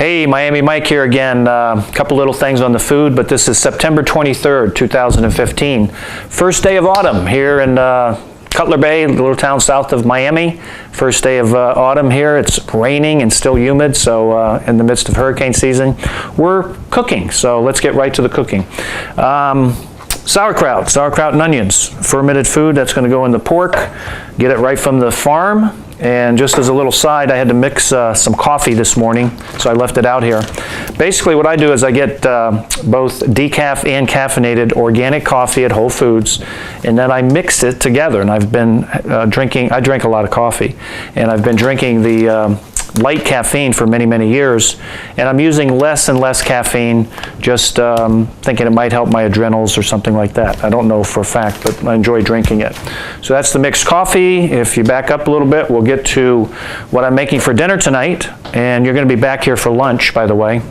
Hey, Miami Mike here again. A couple little things on the food, but this is September 23rd, 2015. First day of autumn here in Cutler Bay, a little town south of Miami. First day of autumn here. It's raining and still humid, so in the midst of hurricane season. We're cooking, so let's get right to the cooking. Sauerkraut and onions. Fermented food that's going to go in the pork. Get it right from the farm. And just as a little side, I had to mix some coffee this morning, so I left it out here. Basically what I do is I get both decaf and caffeinated organic coffee at Whole Foods, and then I mix it together. And I've been I drink a lot of coffee, and I've been drinking the light caffeine for many, many years, and I'm using less and less caffeine, just thinking it might help my adrenals or something like that. I don't know for a fact, but I enjoy drinking it. So that's the mixed coffee. If you back up a little bit, we'll get to what I'm making for dinner tonight, and you're going to be back here for lunch, by the way.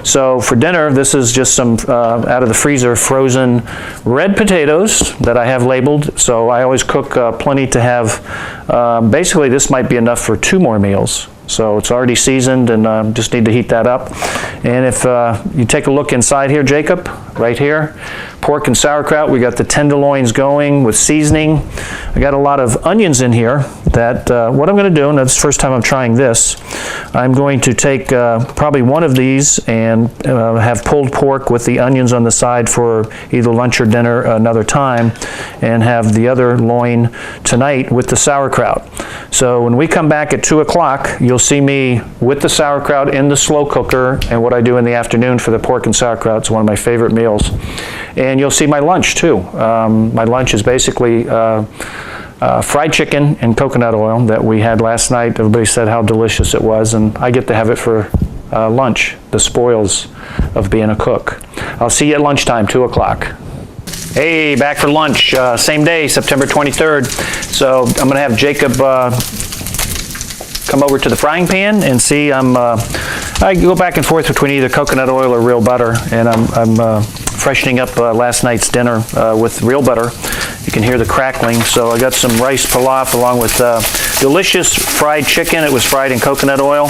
So for dinner, this is just some out of the freezer frozen red potatoes that I have labeled. So I always cook plenty to have. Basically, this might be enough for 2 more meals. So it's already seasoned, and just need to heat that up. And if you take a look inside here, Jacob, right here, pork and sauerkraut, we got the tenderloins going with seasoning. I got a lot of onions in here that what I'm going to do, and that's the first time I'm trying this, I'm going to take probably one of these and have pulled pork with the onions on the side for either lunch or dinner another time, and have the other loin tonight with the sauerkraut. So when we come back at 2 o'clock, you'll see me with the sauerkraut in the slow cooker, and what I do in the afternoon for the pork and sauerkraut is one of my favorite meals. And you'll see my lunch too. My lunch is basically fried chicken and coconut oil that we had last night. Everybody said how delicious it was, and I get to have it for lunch, the spoils of being a cook. I'll see you at lunchtime, 2 o'clock. Hey, back for lunch, same day, September 23rd. So I'm going to have Jacob come over to the frying pan and see. I go back and forth between either coconut oil or real butter, and I'm freshening up last night's dinner with real butter. You can hear the crackling. So I got some rice pilaf along with delicious fried chicken. It was fried in coconut oil,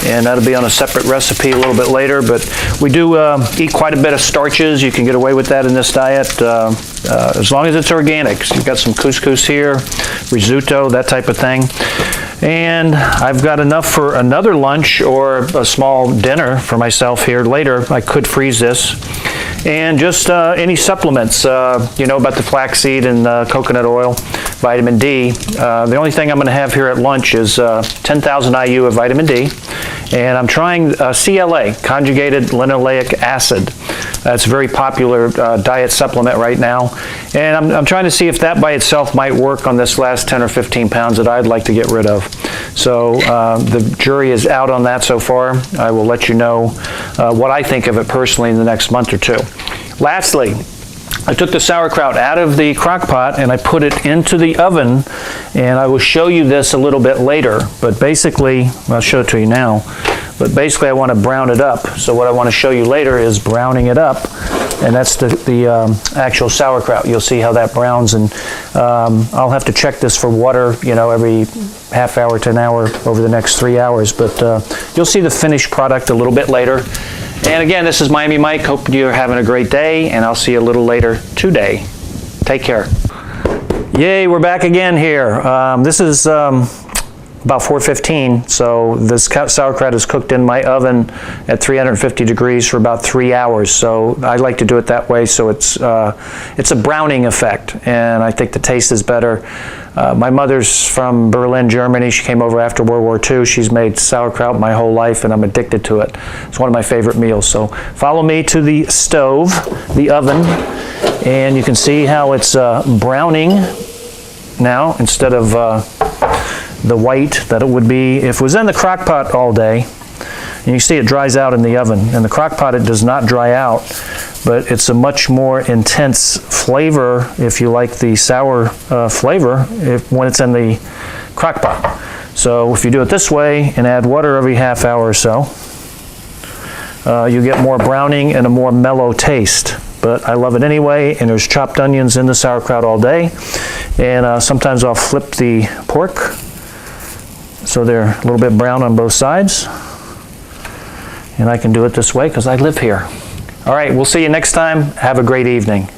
and that'll be on a separate recipe a little bit later. But we do eat quite a bit of starches. You can get away with that in this diet as long as it's organic. So you've got some couscous here, risotto, that type of thing. And I've got enough for another lunch or a small dinner for myself here later. I could freeze this. And just any supplements, you know about the flaxseed and coconut oil, vitamin D. The only thing I'm going to have here at lunch is 10,000 IU of vitamin D. And I'm trying CLA, conjugated linoleic acid. That's a very popular diet supplement right now. And I'm trying to see if that by itself might work on this last 10 or 15 pounds that I'd like to get rid of. So the jury is out on that so far. I will let you know what I think of it personally in the next month or two. Lastly, I took the sauerkraut out of the crock pot and I put it into the oven, and I will show you this a little bit later, but basically, I'll show it to you now, but basically I want to brown it up. So what I want to show you later is browning it up, and that's the actual sauerkraut. You'll see how that browns, and I'll have to check this for water, you know, every half hour to an hour over the next 3 hours, but you'll see the finished product a little bit later. And again, this is Miami Mike. Hope you're having a great day, and I'll see you a little later today. Take care. Yay, we're back again here. This is about 4:15, so this sauerkraut is cooked in my oven at 350 degrees for about 3 hours. So I like to do it that way, so it's a browning effect, and I think the taste is better. My mother's from Berlin, Germany. She came over after World War II. She's made sauerkraut my whole life, and I'm addicted to it. It's one of my favorite meals. So follow me to the stove, the oven, and you can see how it's browning now instead of the white that it would be if it was in the crock pot all day. And you see it dries out in the oven. In the crock pot it does not dry out, but it's a much more intense flavor, if you like the sour flavor, when it's in the crock pot. So if you do it this way and add water every half hour or so, you get more browning and a more mellow taste. But I love it anyway, and there's chopped onions in the sauerkraut all day. And sometimes I'll flip the pork so they're a little bit brown on both sides. And I can do it this way because I live here. All right, we'll see you next time. Have a great evening.